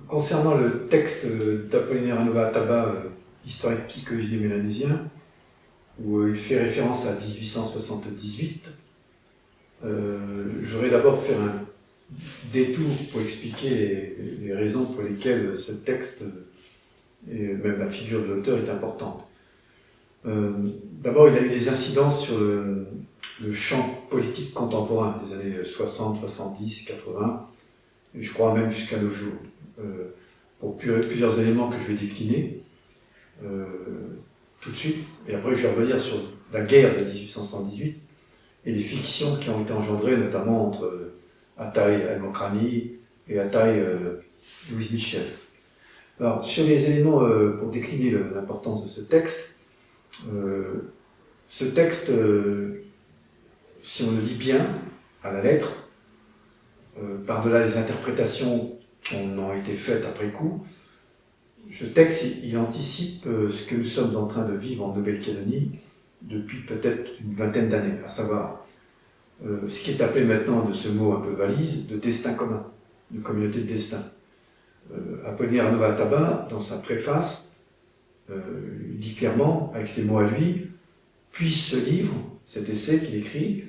concernant le texte d'Apollinaire Hanova-Attaba, Histoire et psychologie des Mélanésiens, où il fait référence à 1878, je voudrais d'abord faire un détour pour expliquer les raisons pour lesquelles ce texte, et même la figure de l'auteur, est importante. D'abord, il a eu des incidences sur le champ politique contemporain des années 60, 70, 80, et je crois même jusqu'à nos jours, pour plusieurs éléments que je vais décliner tout de suite, et après je vais revenir sur la guerre de 1878 et les fictions qui ont été engendrées, notamment entre Ataï Al-Mokrani et Ataï Louise Michel. Alors, sur les éléments pour décliner l'importance de ce texte, si on le lit bien, à la lettre, par-delà les interprétations qui ont été faites après coup, ce texte, il anticipe ce que nous sommes en train de vivre en Nouvelle-Calédonie depuis peut-être une vingtaine d'années, à savoir ce qui est appelé maintenant de ce mot un peu valise, de destin commun, de communauté de destin. Apollinaire Hanova-Attaba, dans sa préface, il dit clairement, avec ses mots à lui, puis ce livre, cet essai qu'il écrit,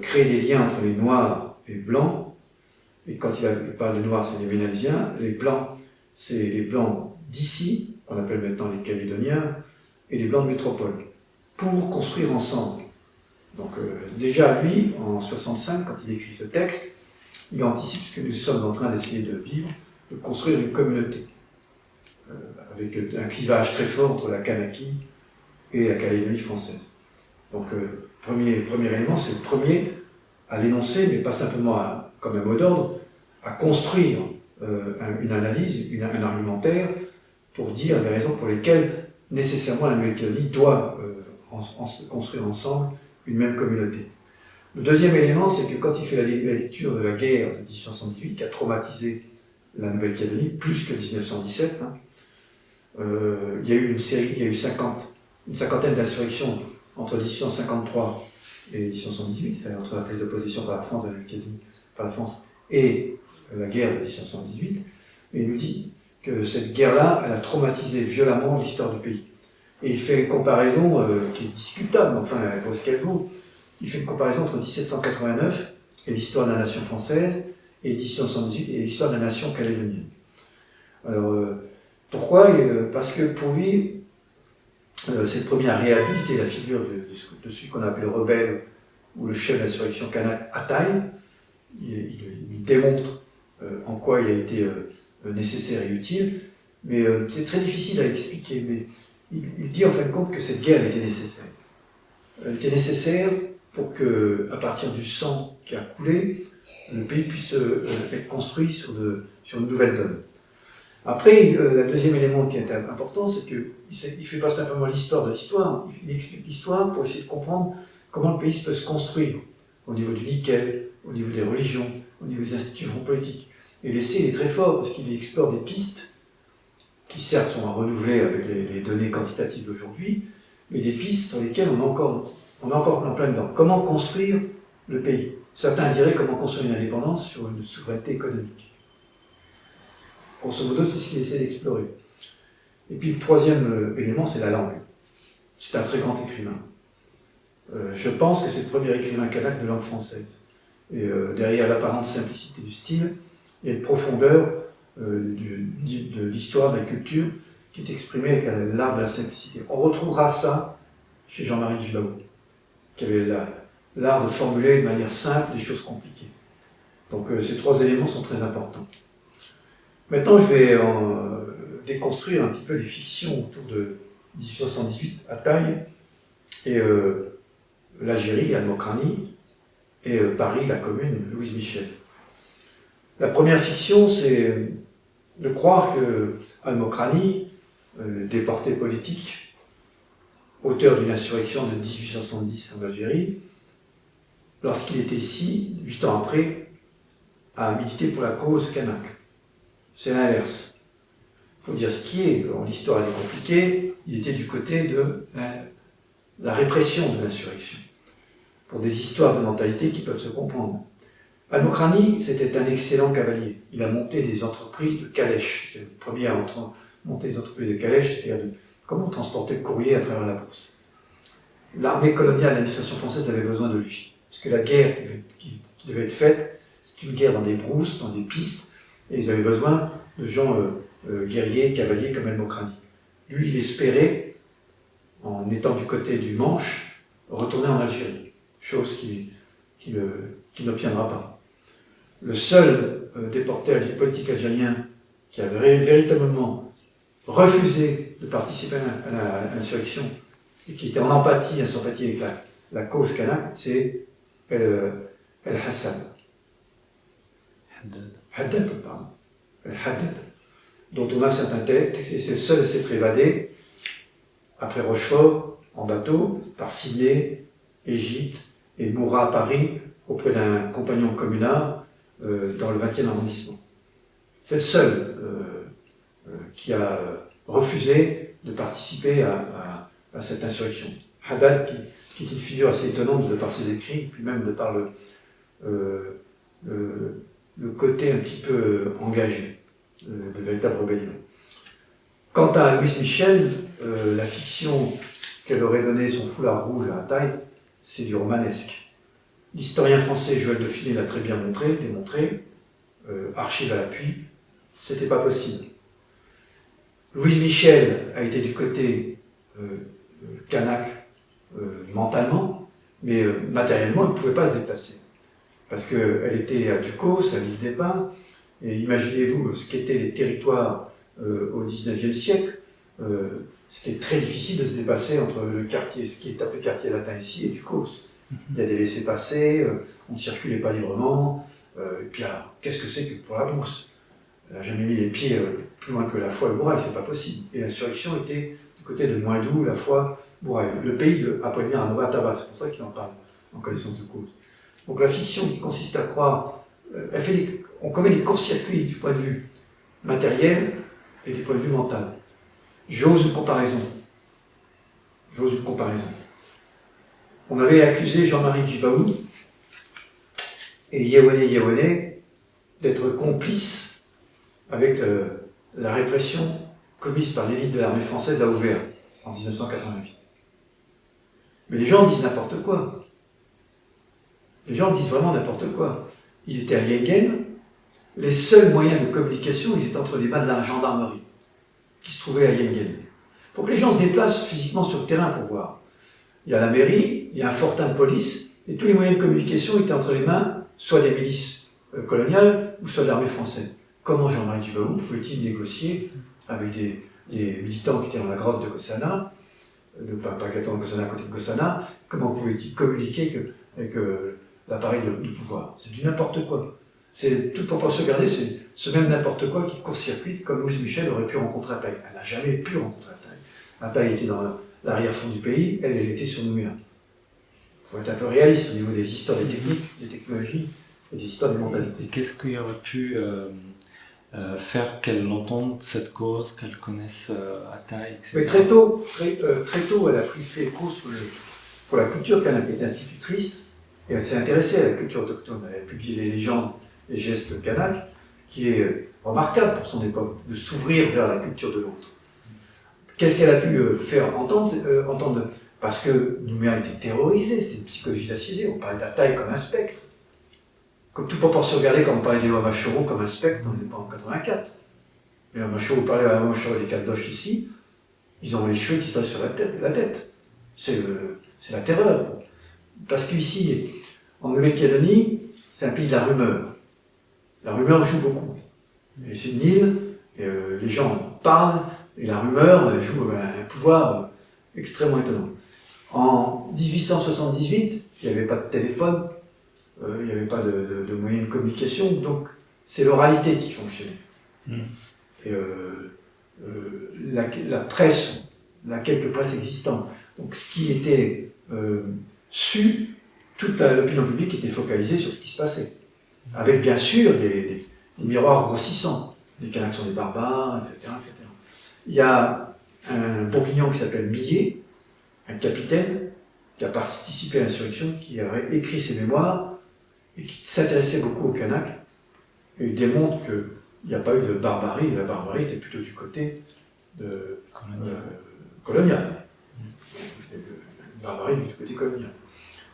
crée des liens entre les Noirs et les Blancs, et quand il parle des Noirs, c'est les Mélanésiens, les Blancs, c'est les Blancs d'ici, qu'on appelle maintenant les Calédoniens, et les Blancs de métropole, pour construire ensemble. Donc déjà lui, en 65, quand il écrit ce texte, il anticipe ce que nous sommes en train d'essayer de vivre, de construire une communauté, avec un clivage très fort entre la Kanaki et la Calédonie française. Donc premier élément, c'est le premier à l'énoncer, mais pas simplement comme un mot d'ordre, à construire une analyse, un argumentaire, pour dire les raisons pour lesquelles nécessairement la Nouvelle-Calédonie doit construire ensemble une même communauté. Le deuxième élément, c'est que quand il fait la lecture de la guerre de 1878, qui a traumatisé la Nouvelle-Calédonie, plus que 1917, il y a eu une cinquantaine d'insurrections entre 1853 et 1878, c'est-à-dire entre la prise de position par la France de la Nouvelle-Calédonie, par la France, et la guerre de 1878, mais il nous dit que cette guerre-là, elle a traumatisé violemment l'histoire du pays. Et il fait une comparaison qui est discutable, enfin elle vaut ce qu'elle vaut. Il fait une comparaison entre 1789 et l'histoire de la nation française, et 1878 et l'histoire de la nation calédonienne. Alors, pourquoi ? Parce que pour lui, cette première réhabilité la figure de celui qu'on appelle le rebelle ou le chef de l'insurrection kanak Ataï, il démontre en quoi il a été nécessaire et utile, mais c'est très difficile à expliquer, mais il dit en fin de compte que cette guerre était nécessaire. Elle était nécessaire pour que, à partir du sang qui a coulé, le pays puisse être construit sur une nouvelle donne. Après, le deuxième élément qui est important, c'est qu'il ne fait pas simplement l'histoire de l'histoire, il explique l'histoire pour essayer de comprendre comment le pays peut se construire, au niveau du nickel, au niveau des religions, au niveau des institutions politiques. Et l'essai est très fort, parce qu'il explore des pistes qui certes sont à renouveler avec les données quantitatives d'aujourd'hui, mais des pistes sur lesquelles on est encore en plein dedans. Comment construire le pays ? Certains diraient comment construire une indépendance sur une souveraineté économique. Grosso modo, c'est ce qu'il essaie d'explorer. Et puis le troisième élément, c'est la langue. C'est un très grand écrivain. Je pense que c'est le premier écrivain kanak de langue française. Et derrière l'apparente simplicité du style, il y a une profondeur de l'histoire, de la culture, qui est exprimée avec l'art de la simplicité. On retrouvera ça chez Jean-Marie Djibao, qui avait l'art de formuler de manière simple des choses compliquées. Donc ces trois éléments sont très importants. Maintenant, je vais déconstruire un petit peu les fictions autour de 1878, Ataï, et l'Algérie, Al-Mokrani, et Paris, la commune, Louise Michel. La première fiction, c'est de croire que Al-Mokrani, déporté politique, auteur d'une insurrection de 1870 en Algérie, lorsqu'il était ici, 8 ans après, a milité pour la cause kanak. C'est l'inverse. Il faut dire ce qui est. L'histoire est compliquée. Il était du côté de la répression de l'insurrection, pour des histoires de mentalité qui peuvent se comprendre. Al-Mokrani, c'était un excellent cavalier. Il a monté des entreprises de calèches. C'est le premier à monter des entreprises de calèches, c'est-à-dire comment transporter le courrier à travers la Beauce. L'armée coloniale, l'administration française avait besoin de lui. Parce que la guerre qui devait être faite, c'est une guerre dans des brousses, dans des pistes, et ils avaient besoin de gens guerriers, cavaliers comme Al-Mokrani. Lui, il espérait, en étant du côté du Manche, retourner en Algérie, chose qu'il n'obtiendra pas. Le seul déporté politique algérien qui avait véritablement refusé de participer à l'insurrection et qui était en empathie, en sympathie avec la cause kanak, c'est El-Hassad. Haddad, pardon. El-Haddad, dont on a certains textes, et c'est le seul à s'être évadé après Rochefort, en bateau, par Sydney, Égypte, et mourra à Paris auprès d'un compagnon communard dans le 20e arrondissement. C'est le seul qui a refusé de participer à cette insurrection. Haddad, qui est une figure assez étonnante de par ses écrits, puis même de par le côté un petit peu engagé de véritable rébellion. Quant à Louise Michel, la fiction qu'elle aurait donnée son foulard rouge à Ataï, c'est du romanesque. L'historien français Joël Dauphiné l'a très bien démontré, archive à l'appui, c'était pas possible. Louise Michel a été du côté kanak mentalement, mais matériellement, elle ne pouvait pas se déplacer. Parce qu'elle était à Ducos, à l'île des Pins, et imaginez-vous ce qu'étaient les territoires au XIXe siècle. C'était très difficile de se déplacer entre le quartier, ce qui est appelé quartier latin ici, et Ducos. Il y a des laissez-passer, on ne circulait pas librement, et puis alors, qu'est-ce que c'est que pour la Beauce? Elle n'a jamais mis les pieds plus loin que la Foix et le Bourail, c'est pas possible. Et l'insurrection était du côté de Moindou, la Foix, Bourail, le pays de Apollinaire à Nova-Taba, c'est pour ça qu'il en parle en connaissance de cause. Donc la fiction qui consiste à croire, on commet des courts-circuits du point de vue matériel et du point de vue mental. J'ose une comparaison. On avait accusé Jean-Marie Djibaou et Yéwéné d'être complices avec la répression commise par l'élite de l'armée française à Ouvéa en 1988. Mais les gens disent n'importe quoi. Les gens disent vraiment n'importe quoi. Il était à Yengen, les seuls moyens de communication, ils étaient entre les mains de la gendarmerie, qui se trouvait à Yengen. Il faut que les gens se déplacent physiquement sur le terrain pour voir. Il y a la mairie, il y a un fortin de police, et tous les moyens de communication étaient entre les mains, soit des milices coloniales, ou soit de l'armée française. Comment Jean-Marie Djibaou pouvait-il négocier avec des militants qui étaient dans la grotte de Gossana, enfin pas exactement de Gossana, à côté de Gossana, comment pouvait-il communiquer avec l'appareil du pouvoir? C'est du n'importe quoi. C'est toute proportion gardée, c'est ce même n'importe quoi qui court-circuite comme Louise Michel aurait pu rencontrer Ataï. Elle n'a jamais pu rencontrer Ataï. Ataï était dans l'arrière-fond du pays, elle était sur Nouméa. Il faut être un peu réaliste au niveau des histoires des techniques, des technologies et des histoires des mentalités. Et qu'est-ce qui aurait pu faire qu'elle entende cette cause, qu'elle connaisse Ataï, etc. Mais très tôt, elle a fait cause pour la culture kanak. Elle était institutrice et elle s'est intéressée à la culture autochtone. Elle a publié les légendes et gestes kanak, qui est remarquable pour son époque, de s'ouvrir vers la culture de l'autre. Qu'est-ce qu'elle a pu faire entendre parce que Nouméa était terrorisé, c'était une psychologie d'assiser, on parlait d'Ataï comme un spectre. Comme toute proportion gardée quand on parlait des Wamachoro comme un spectre, on n'est pas en 84. Les Wamachoro, vous parlez à Wamachoro des Caldoches ici, ils ont les cheveux qui se dressent sur la tête. C'est la terreur. Parce qu'ici, en Nouvelle-Calédonie, c'est un pays de la rumeur. La rumeur joue beaucoup. Et c'est une île, et, les gens parlent, et la rumeur joue un pouvoir extrêmement étonnant. En 1878, il n'y avait pas de téléphone, il n'y avait pas de moyens de communication, donc c'est l'oralité qui fonctionnait. Et la presse, la quelques presses existantes, donc ce qui était su, toute l'opinion publique était focalisée sur ce qui se passait. Avec bien sûr des miroirs grossissants. Les Kanaks sont des barbares, etc., etc. Il y a un bourguignon qui s'appelle Millet, un capitaine qui a participé à l'insurrection, qui a écrit ses mémoires, et qui s'intéressait beaucoup aux Kanaks, et démontre qu'il n'y a pas eu de barbarie, la barbarie était plutôt du côté colonial. La barbarie du côté colonial.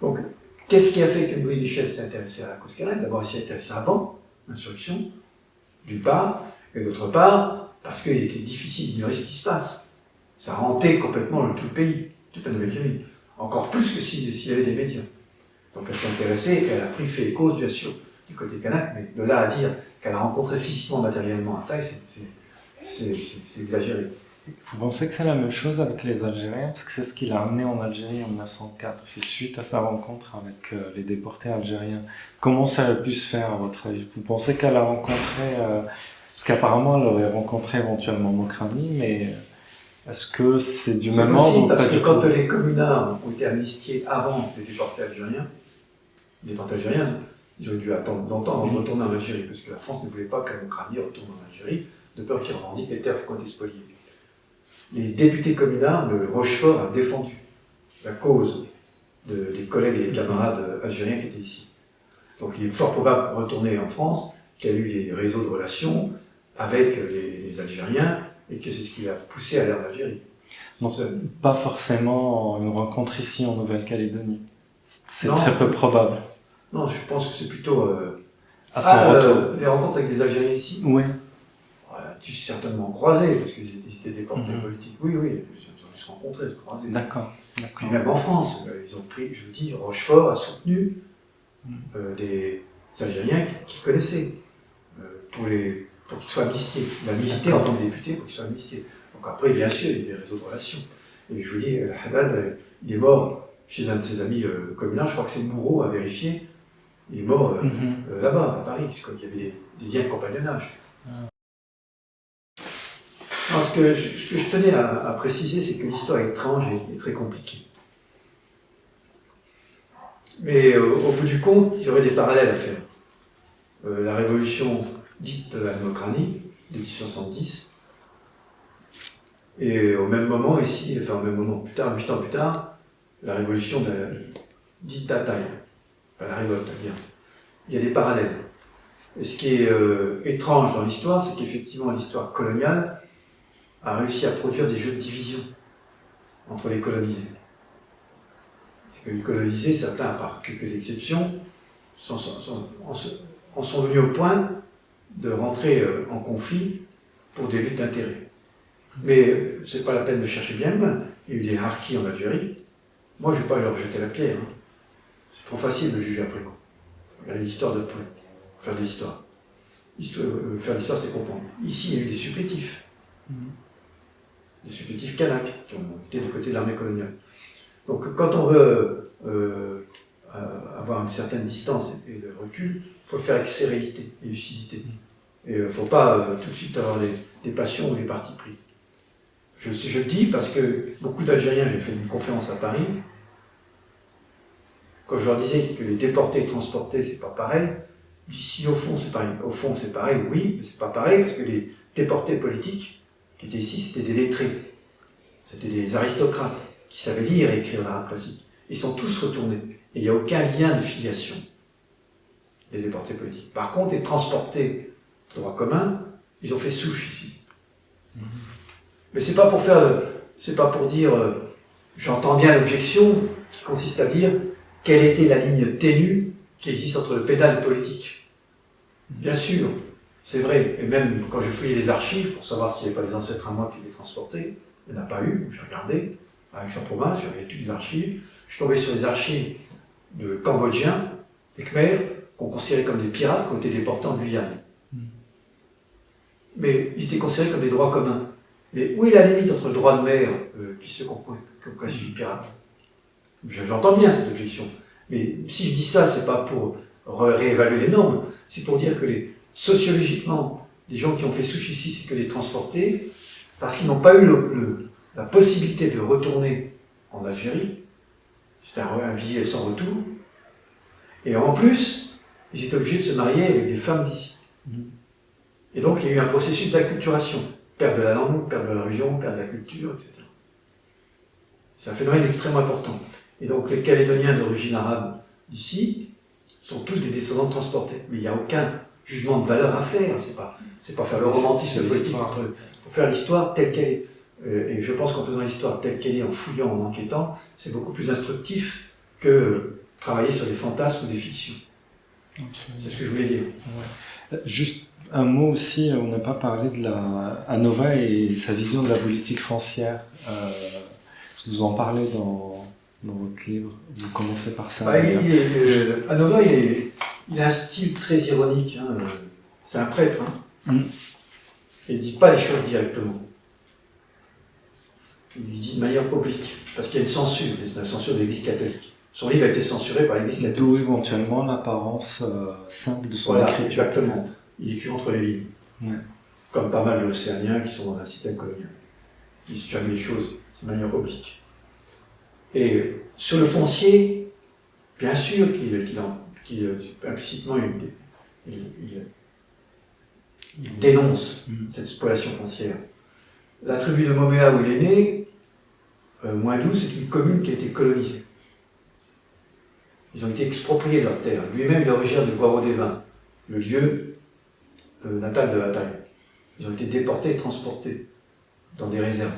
Donc, qu'est-ce qui a fait que Louis Michel s'est intéressé à la cause kanak? D'abord, il s'est intéressé avant l'insurrection, d'une part, et d'autre part, parce qu'il était difficile d'ignorer ce qui se passe. Ça hantait complètement tout le pays, toute la Nouvelle-Guinée. Encore plus que s'il y avait des médias. Donc elle s'est intéressée, elle a fait cause, bien sûr, du côté kanak, mais de là à dire qu'elle a rencontré physiquement, matériellement à Taï, c'est exagéré. Vous pensez que c'est la même chose avec les Algériens? Parce que c'est ce qui l'a amené en Algérie en 1904. C'est suite à sa rencontre avec les déportés algériens. Comment ça a pu se faire, à votre avis? Vous pensez qu'elle a rencontré... parce qu'apparemment, elle aurait rencontré éventuellement Mokrani, mais est-ce que c'est du même ordre? Parce que quand les communards ont été amnistiés avant les déportés algériens, ils ont dû attendre longtemps avant de retourner en Algérie, parce que la France ne voulait pas que Mokrani retourne en Algérie, de peur qu'il revendique les terres qu'on était spoliées. Les députés communards de Rochefort a défendu la cause des collègues et des camarades algériens qui étaient ici. Donc il est fort probable qu'on retourne en France, qu'il y a eu des réseaux de relations avec les Algériens et que c'est ce qui l'a poussé à aller en Algérie. Donc pas forcément une rencontre ici en Nouvelle-Calédonie. C'est très peu probable. Non, je pense que c'est plutôt... à son retour. Les rencontres avec des Algériens ici? Oui. Tu certainement croisé, parce qu'ils étaient déportés politiques. Oui, ils ont dû se rencontrer, se croiser. D'accord. Puis même en France, ils ont pris, je vous dis, Rochefort a soutenu des Algériens qu'ils connaissaient pour qu'ils soient amnistiés. Il a milité en tant que député pour qu'ils soient amnistiés. Donc après, bien sûr, il y a eu des réseaux de relations. Et je vous dis, El Haddad, il est mort chez un de ses amis communards, je crois que c'est Moureau à vérifier. Il est mort là-bas, à Paris, parce qu'il y avait des liens de compagnonnage. Non, ce que je tenais à préciser, c'est que l'histoire est étrange et très compliquée. Mais au bout du compte, il y aurait des parallèles à faire. La révolution dite de la Mokrani, de 1870, et au même moment ici, enfin au même moment, plus tard, 8 ans plus tard, la révolution dite d'Ataï, enfin la révolte, bien. Il y a des parallèles. Et ce qui est étrange dans l'histoire, c'est qu'effectivement l'histoire coloniale a réussi à produire des jeux de division entre les colonisés. C'est que les colonisés, certains, par quelques exceptions, en sont venus au point de rentrer en conflit pour des luttes d'intérêt. Mais c'est pas la peine de chercher bien loin. Il y a eu des harkis en Algérie. Moi, je ne vais pas leur jeter la pierre. Hein. C'est trop facile de juger après coup. Regardez l'histoire de près. Faire de l'histoire. Faire de l'histoire, c'est comprendre. Ici, il y a eu des supplétifs. Des supplétifs kanaks qui ont été du côté de l'armée coloniale. Donc quand on veut avoir une certaine distance et de recul, il faut le faire avec sérénité et lucidité. Et il ne faut pas tout de suite avoir des passions ou des partis pris. Je le dis parce que beaucoup d'Algériens, j'ai fait une conférence à Paris, quand je leur disais que les déportés et transportés, c'est pas pareil, si au fond c'est pareil. Au fond c'est pareil, oui, mais c'est pas pareil, parce que les déportés politiques qui étaient ici, c'était des lettrés. C'était des aristocrates qui savaient lire et écrire l'arabe classique. Ils sont tous retournés. Et il n'y a aucun lien de filiation des déportés politiques. Par contre, les transportés de droit commun, ils ont fait souche ici. Mais c'est pas pour dire, j'entends bien l'objection qui consiste à dire quelle était la ligne ténue qui existe entre le pédale politique. Bien sûr, c'est vrai. Et même quand j'ai fouillé les archives pour savoir s'il n'y avait pas des ancêtres à moi qui les transportaient, il n'y en a pas eu. J'ai regardé à Aix-en-Provence, j'ai regardé toutes les archives. Je suis tombé sur les archives de Cambodgiens, des Khmers, qu'on considérait comme des pirates qui ont été déportés en Guyane. Mais ils étaient considérés comme des droits communs. Mais où est la limite entre le droit de mer et ceux qu'on classifie pirates? J'entends bien cette objection. Mais si je dis ça, c'est pas pour réévaluer les normes, c'est pour dire que sociologiquement, les gens qui ont fait souche ici, c'est que les transportés, parce qu'ils n'ont pas eu la possibilité de retourner en Algérie, c'était un billet sans retour, et en plus, ils étaient obligés de se marier avec des femmes d'ici. Et donc, il y a eu un processus d'acculturation. Perte de la langue, perte de la religion, perte de la culture, etc. C'est un phénomène extrêmement important. Et donc, les Calédoniens d'origine arabe d'ici sont tous des descendants de transportés. Mais il n'y a aucun jugement de valeur à faire. C'est pas faire le romantisme politique. Il faut faire l'histoire telle qu'elle est. Et je pense qu'en faisant l'histoire telle qu'elle est, en fouillant, en enquêtant, c'est beaucoup plus instructif que travailler sur des fantasmes ou des fictions. Absolument. C'est ce que je voulais dire. Ouais. Juste un mot aussi, on n'a pas parlé de Anova et sa vision de la politique foncière. Vous en parlez dans votre livre. Vous commencez par ça. Anova, il a un style très ironique. Hein. C'est un prêtre. Hein. Il ne dit pas les choses directement. Il dit de manière oblique, parce qu'il y a une censure, la censure de l'Église catholique. Son livre a été censuré par l'Église catholique. D'où éventuellement l'apparence simple de son écriture. Exactement. Il écrit entre les lignes. Ouais. Comme pas mal d'Océaniens qui sont dans un système colonial. Ils disent jamais les choses de manière oblique. Et sur le foncier, bien sûr qu'il implicitement il dénonce cette spoliation foncière. La tribu de Moméa où il est né, Moindou, c'est une commune qui a été colonisée. Ils ont été expropriés de leur terre. Lui-même, il est originaire de Guaro-des-Vins, le lieu natal de la taille. Ils ont été déportés et transportés dans des réserves.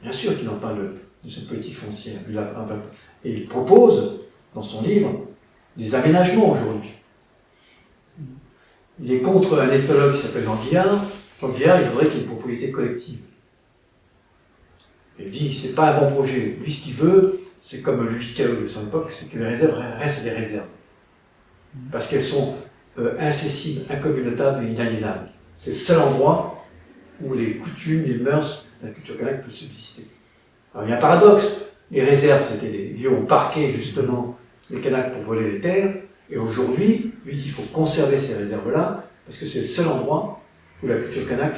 Bien sûr qu'il en parle de cette politique foncière. Et il propose, dans son livre, des aménagements aujourd'hui. Il est contre un ethnologue qui s'appelle Jean Guillard. Jean Guillard, il voudrait qu'il y ait une propriété collective. Il dit, c'est pas un bon projet. Lui, ce qu'il veut, c'est comme Louis Callot de son époque, c'est que les réserves restent des réserves. Parce qu'elles sont incessibles, incommunautables et inaliénables. C'est le seul endroit où les coutumes, les mœurs, la culture kanak peut subsister. Alors, il y a un paradoxe. Les réserves, c'était les vieux ont parqué justement les Kanaks pour voler les terres. Et aujourd'hui, lui dit qu'il faut conserver ces réserves-là, parce que c'est le seul endroit où la culture kanak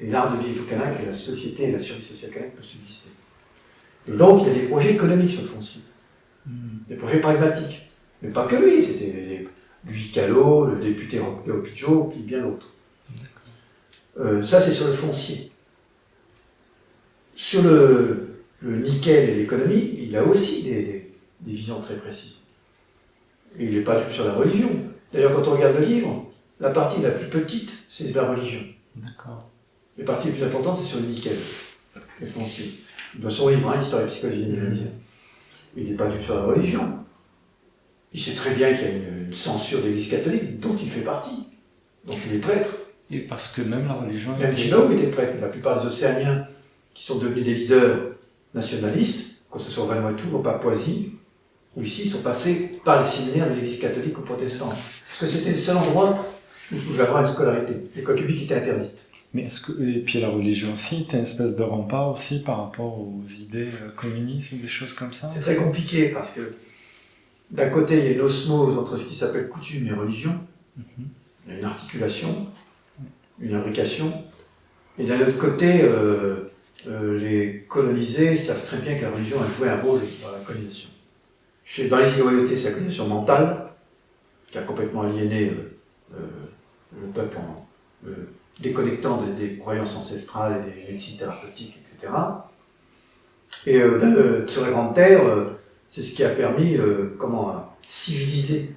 et l'art de vivre kanak et la société et la survie sociale kanak peuvent subsister. Et donc, il y a des projets économiques sur le foncier. Des projets pragmatiques. Mais pas que lui, c'était Louis Callot, le député Roque Opidjo, puis bien d'autres. Ça, c'est sur le foncier. Sur le nickel et l'économie, il a aussi des visions très précises. Et il n'est pas du tout sur la religion. D'ailleurs, quand on regarde le livre, la partie la plus petite, c'est la religion. D'accord. La partie la plus importante, c'est sur le nickel, le foncier. Dans son livre, Histoire et psychologie mélanisienne. Il n'est pas du tout sur la religion. Il sait très bien qu'il y a une censure de l'Église catholique, dont il fait partie. Donc il est prêtre. Et parce que même la religion... Même Chino était prêtre. La plupart des Océaniens qui sont devenus des leaders nationalistes, que ce soit au Vanuatu, au Papouasie, ou ici, ils sont passés par les séminaires de l'Église catholique ou protestante. Parce que c'était le seul endroit où il pouvait avoir une scolarité. L'école publique était interdite. Mais est-ce que, et puis la religion aussi, t'as une espèce de rempart aussi par rapport aux idées communistes ou des choses comme ça? C'est très compliqué parce que d'un côté, il y a une osmose entre ce qui s'appelle coutume et religion. Il y a une articulation, une imbrication. Et d'un autre côté, les colonisés savent très bien que la religion a joué un rôle dans la colonisation. Dans les inégalités, c'est la colonisation mentale, qui a complètement aliéné le peuple en déconnectant des croyances ancestrales et des médecines thérapeutiques, etc. Et sur la Grande Terre, c'est ce qui a permis à civiliser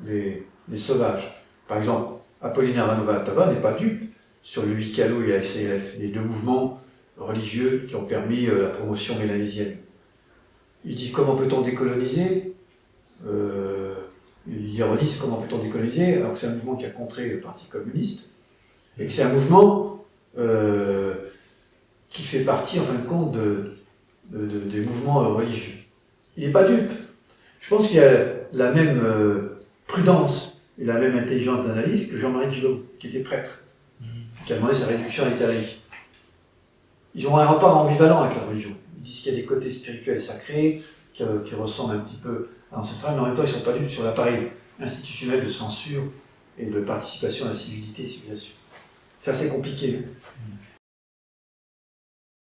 les sauvages. Par exemple, Apollinaire Vanova-Attaba n'est pas dupe sur le Wikalo et la SCLF, les deux mouvements religieux qui ont permis la promotion mélanésienne. Il dit comment peut-on décoloniser il ironise comment peut-on décoloniser alors que c'est un mouvement qui a contré le Parti communiste et que c'est un mouvement qui fait partie en fin de compte des mouvements religieux. Il n'est pas dupe. Je pense qu'il y a la même prudence et la même intelligence d'analyse que Jean-Marie Gillot, qui était prêtre, qui a demandé sa réduction à l'état laïque. Ils ont un rapport ambivalent avec la religion. Ils disent qu'il y a des côtés spirituels et sacrés qui ressemblent un petit peu à l'ancestral, mais en même temps ils ne sont pas dupes sur l'appareil institutionnel de censure et de participation à la civilité et civilisation. C'est assez compliqué.